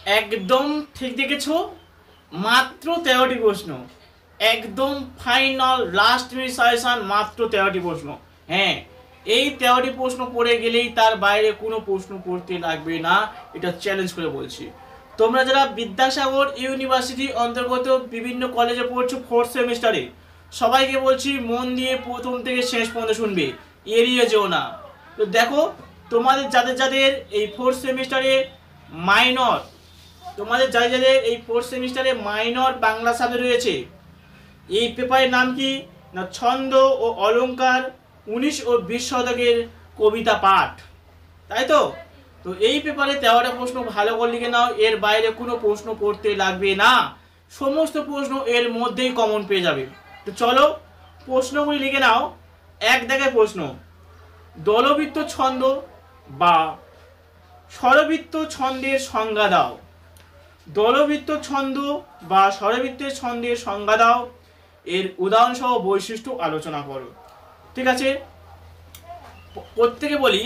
একদম ঠিক দেখেছো, মাত্র 13টি প্রশ্ন। একদম ফাইনাল লাস্ট মিনিট সাজেশন, মাত্র 13টি প্রশ্ন। হ্যাঁ, এই 13টি প্রশ্ন পড়ে গেলেই তার বাইরে কোনো প্রশ্ন পড়তে লাগবে না, এটা চ্যালেঞ্জ করে বলছি। তোমরা যারা বিদ্যাসাগর ইউনিভার্সিটি অন্তর্গত বিভিন্ন কলেজে পড়ছো 4th সেমিস্টারে, সবাইকে বলছি মন দিয়ে প্রথম থেকে শেষ পর্যন্ত শুনবে, এড়িয়ে যেও না। তো দেখো, তোমাদের যাদের যাদের এই 4th সেমিস্টারে মাইনর, তোমাদের যাদের যাদের এই 4th সেমিস্টারে মাইনর বাংলা সাবজেক্ট রয়েছে, এই পেপারের নাম কি না ছন্দ ও অলংকার 19 ও 20 শতকের কবিতা পাঠ, তাই তো? তো এই পেপারে 13টা প্রশ্ন ভালো করে লিখে নাও, এর বাইরে কোনো প্রশ্ন পড়তে লাগবে না, সমস্ত প্রশ্ন এর মধ্যেই কমন পেয়ে যাবে। তো চলো প্রশ্নগুলি লিখে নাও। এক দাগের প্রশ্ন, দলবৃত্ত ছন্দ বা স্বরবৃত্ত ছন্দের সংজ্ঞা দাও। দলবৃত্ত ছন্দ বা স্বরবৃত্তের ছন্দের সংজ্ঞা দাও, এর উদাহরণ সহ বৈশিষ্ট্য আলোচনা করো। ঠিক আছে, প্রত্যেকে বলি,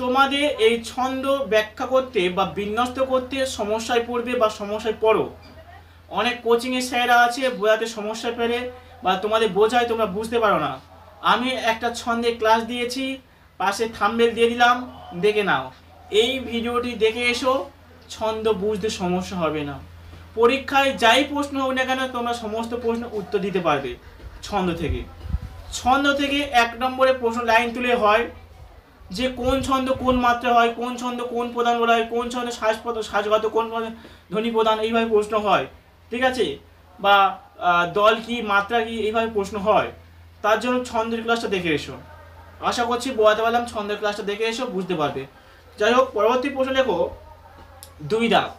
তোমাদের এই ছন্দ ব্যাখ্যা করতে বা বিন্যস্ত করতে সমস্যায় পড়বে বা সমস্যায় পড়ো। অনেক কোচিংয়ের স্যাররা আছে বোঝাতে সমস্যা পেলে বা তোমাদের বোঝায় তোমরা বুঝতে পারো না। আমি একটা ছন্দের ক্লাস দিয়েছি, পাশে থাম্বনেল দিয়ে দিলাম, দেখে নাও। এই ভিডিওটি দেখে এসো, ছন্দ বুঝতে সমস্যা হবে না। পরীক্ষায় যাই প্রশ্ন হোক না কেন তোমরা সমস্ত প্রশ্ন উত্তর দিতে পারবে ছন্দ থেকে। ছন্দ থেকে 1 নম্বরে প্রশ্ন লাইন তুলে হয় যে কোন ছন্দ কোন মাত্রা হয়, কোন ছন্দ কোন প্রধান বলা হয়, কোন ছন্দ সাজগত, কোন ধ্বনি প্রধান, এইভাবে প্রশ্ন হয়। ঠিক আছে, বা দল কি মাত্রা কি, এইভাবে প্রশ্ন হয়। তার জন্য ছন্দের ক্লাসটা দেখে এসো। আশা করছি বোঝাতে পারলাম, ছন্দের ক্লাসটা দেখে এসো, বুঝতে পারবে। যাই হোক, পরবর্তী প্রশ্ন লেখো 2 দাগ।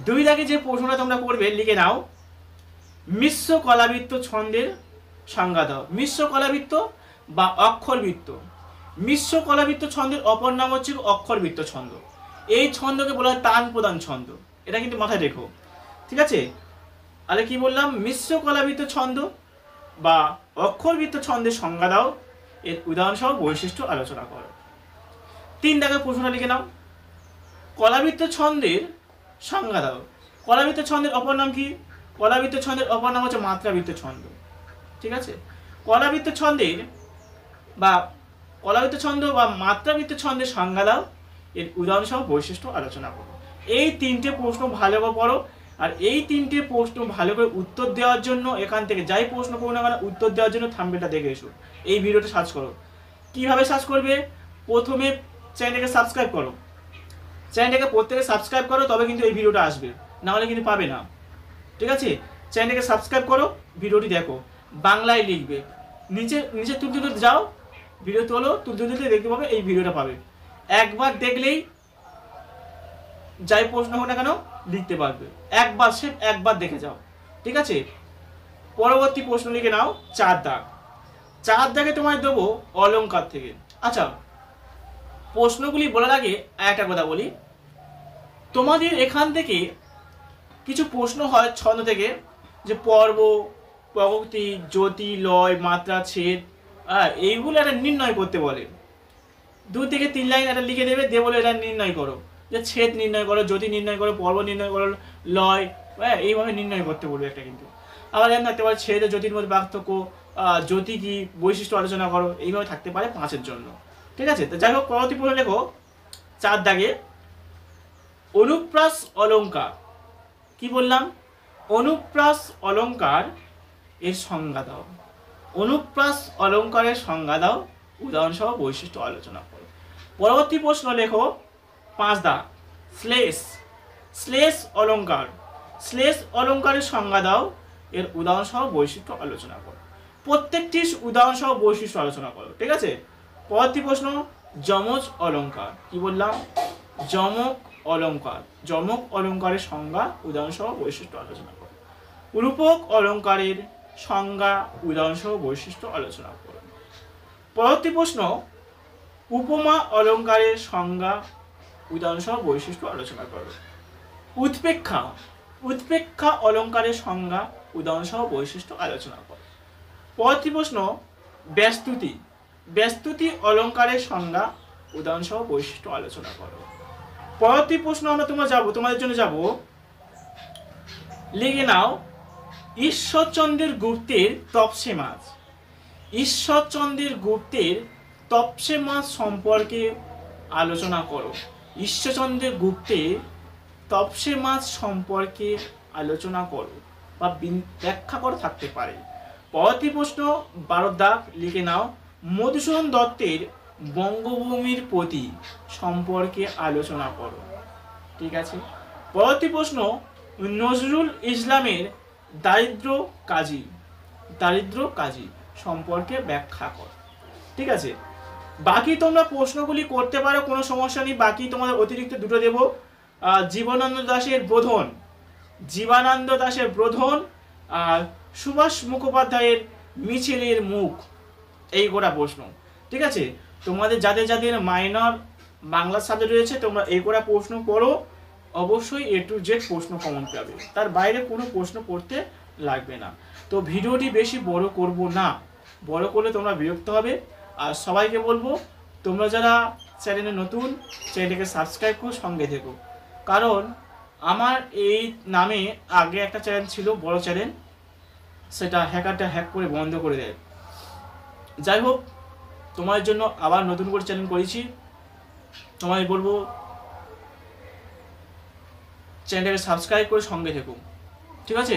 2 দাগে যে প্রশ্নটা তোমরা করবে লিখে নাও, মিশ্র কলাবৃত্ত ছন্দের সংজ্ঞা দাও। মিশ্র কলাবৃত্ত বা অক্ষরবৃত্ত। মিশ্র কলাবৃত্ত ছন্দের অপর নাম হচ্ছে অক্ষরবৃত্ত ছন্দ। এই ছন্দকে বলা হয় তান প্রধান ছন্দ, এটা কিন্তু মাথায় রেখো। ঠিক আছে, আরে কি বললাম, মিশ্র কলাবৃত্ত ছন্দ বা অক্ষরবৃত্ত ছন্দের সংজ্ঞা দাও, এর উদাহরণ সহ বৈশিষ্ট্য আলোচনা করো। 3 দাগের প্রশ্নটা লিখে নাও, কলাবৃত্ত ছন্দের সংজ্ঞা দাও। কলাবৃত্ত ছন্দের অপর নাম কি? কলাবৃত্ত ছন্দের অপর নাম হচ্ছে মাত্রাবৃত্ত ছন্দ। ঠিক আছে, কলাবৃত্ত ছন্দের বা কলাবৃত্ত ছন্দ বা মাত্রাবৃত্ত ছন্দের সংজ্ঞা দাও, এর উদাহরণ সহ বৈশিষ্ট্য আলোচনা করো। এই 3টে প্রশ্ন ভালো করে পড়ো, আর এই 3টে প্রশ্ন ভালো করে উত্তর দেওয়ার জন্য এখান থেকে যাই প্রশ্ন করো না কেন উত্তর দেওয়ার জন্য থাম্বনেলটা দেখে এসো, এই ভিডিওটা সার্চ করো। কিভাবে সার্চ করবে? প্রথমে চ্যানেলটাকে সাবস্ক্রাইব করো, চ্যানেলটাকে প্রত্যেকে সাবস্ক্রাইব করো, তবে কিন্তু এই ভিডিওটা আসবে, না হলে কিন্তু পাবে না। ঠিক আছে, চ্যানেলটাকে সাবস্ক্রাইব করো, ভিডিওটি দেখো, বাংলায় লিখবে, নিচে নিচে তুলতে তুলতে যাও, ভিডিও তোলো, তুলতে তুলতে দেখতে পাবে, এই ভিডিওটা পাবে। একবার দেখলেই যাই প্রশ্ন হোক না কেন লিখতে পারবে, একবার, সে একবার দেখে যাও। ঠিক আছে, পরবর্তী প্রশ্ন লিখে নাও 4 দাগ। 4 দাগে তোমায় দেবো অলংকার থেকে। আচ্ছা, প্রশ্নগুলি বলার আগে একটা কথা বলি, তোমাদের এখান থেকে কিছু প্রশ্ন হয় ছন্দ থেকে, যে পর্ব, প্রগতি, জ্যোতি, লয়, মাত্রা, ছেদ, এইগুলো একটা নির্ণয় করতে বলে। 2 থেকে 3 লাইন একটা লিখে দেবে, দিয়ে বলে এটা নির্ণয় করো, যে ছেদ নির্ণয় করো, জ্যোতি নির্ণয় করো, পর্ব নির্ণয় করো, লয়, এইভাবে নির্ণয় করতে বলবে একটা। কিন্তু আবার এমন থাকতে পারে ছেদ ও জ্যোতির মধ্যে পার্থক্য, জ্যোতি কি, বৈশিষ্ট্য আলোচনা করো, এইভাবে থাকতে পারে 5-এর জন্য। ঠিক আছে, তো যাই হোক, পরবর্তী প্রশ্ন লেখো 4 দাগে, অনুপ্রাস অলংকার। কি বললাম? অনুপ্রাস অলংকার এর সংজ্ঞা দাও। অনুপ্রাস অলংকারের সংজ্ঞা দাও, উদাহরণ সহ বৈশিষ্ট্য আলোচনা করো। পরবর্তী প্রশ্ন লেখো 5 দাগ, শ্লেষ। শ্লেষ অলংকার। শ্লেষ অলংকারের সংজ্ঞা দাও, এর উদাহরণ সহ বৈশিষ্ট্য আলোচনা করো। প্রত্যেকটি উদাহরণ সহ বৈশিষ্ট্য আলোচনা করো। ঠিক আছে, পরবর্তী প্রশ্ন, যমজ অলংকার। কি বললাম? যমক অলংকার। যমক অলংকারের সংজ্ঞা, উদাহরণ সহ বৈশিষ্ট্য আলোচনা করো। রূপক অলংকারের সংজ্ঞা, উদাহরণ সহ বৈশিষ্ট্য আলোচনা করো। পরবর্তী প্রশ্ন, উপমা অলংকারের সংজ্ঞা, উদাহরণ সহ বৈশিষ্ট্য আলোচনা করো। উৎপেক্ষা। উৎপেক্ষা অলংকারের সংজ্ঞা, উদাহরণ সহ বৈশিষ্ট্য আলোচনা করো। পরবর্তী প্রশ্ন, ব্যস্তুতি। ব্যস্তুতি অলংকারের সংজ্ঞা, উদাহরণ সহ বৈশিষ্ট্য আলোচনা করো। পরবর্তী প্রশ্ন তোমাদের জন্য যাব, লিখে নাও ঈশ্বরচন্দ্র গুপ্তের তপসে মাছ। ঈশ্বরচন্দ্র গুপ্তের তপসে মাছ সম্পর্কে আলোচনা করো। ঈশ্বরচন্দ্র গুপ্তের তপসে মাছ সম্পর্কে আলোচনা করো বা ব্যাখ্যা করা থাকতে পারে। পরবর্তী প্রশ্ন 12 দাগ, লিখে নাও মধুসূদন দত্তের বঙ্গভূমির প্রতি সম্পর্কে আলোচনা করো। ঠিক আছে। পরবর্তী প্রশ্ন নজরুল ইসলামের দারিদ্র কাজী সম্পর্কে ব্যাখ্যা করো। ঠিক আছে। বাকি তোমরা প্রশ্নগুলি করতে পারো, কোনো সমস্যা নেই। বাকি তোমাদের অতিরিক্ত দুটো দেব, জীবনানন্দ দাশের বোধন আর সুভাষ মুখোপাধ্যায়ের মিছিলের মুখ, এই গোটা প্রশ্ন। ঠিক আছে। তোমাদের যাদের মাইনর বাংলা সাবজেক্ট রয়েছে তোমরা এই গোটা প্রশ্ন পড়ো, অবশ্যই A to Z প্রশ্ন কমন পাবে, তার বাইরে কোনো প্রশ্ন পড়তে লাগবে না। তো ভিডিওটি বেশি বড় করব না, বড় করলে তোমরা বিরক্ত হবে। আর সবাইকে বলবো তোমরা যারা চ্যানেলে নতুন, চ্যানেলটাকে সাবস্ক্রাইব করে সঙ্গে থেকো, কারণ আমার এই নামে আগে একটা চ্যানেল ছিল, বড় চ্যানেল, সেটা হ্যাকারটা হ্যাক করে বন্ধ করে দেয়। যাই হোক, তোমার জন্য আবার নতুন করে চ্যানেল করেছি, তোমায় বলবো চ্যানেলটাকে সাবস্ক্রাইব করে সঙ্গে থেকো। ঠিক আছে,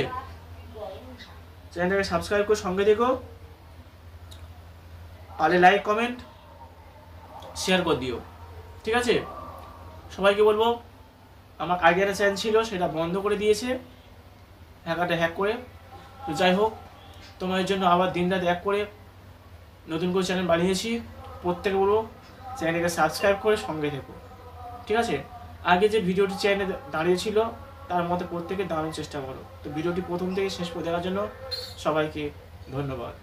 চ্যানেলটাকে সাবস্ক্রাইব করে সঙ্গে থেকো, আর লাইক কমেন্ট শেয়ার করে দিও। ঠিক আছে, সবাইকে বলবো আমার আগে একটা চ্যানেল ছিল সেটা বন্ধ করে দিয়েছে হ্যাকারটা হ্যাক করে। তো যাই হোক, তোমাদের জন্য আবার দিনরাত এক করে নতুন করে চ্যানেল বানিয়েছি। প্রত্যেকে বলবো চ্যানেলটাকে সাবস্ক্রাইব করে সঙ্গে থেকো। ঠিক আছে, আগে যে ভিডিওটি চ্যানেলে দাঁড়িয়েছিল তার মধ্যে প্রত্যেকে দাঁড়ানোর চেষ্টা করো। তো ভিডিওটি প্রথম থেকে শেষ করে দেখার জন্য সবাইকে ধন্যবাদ।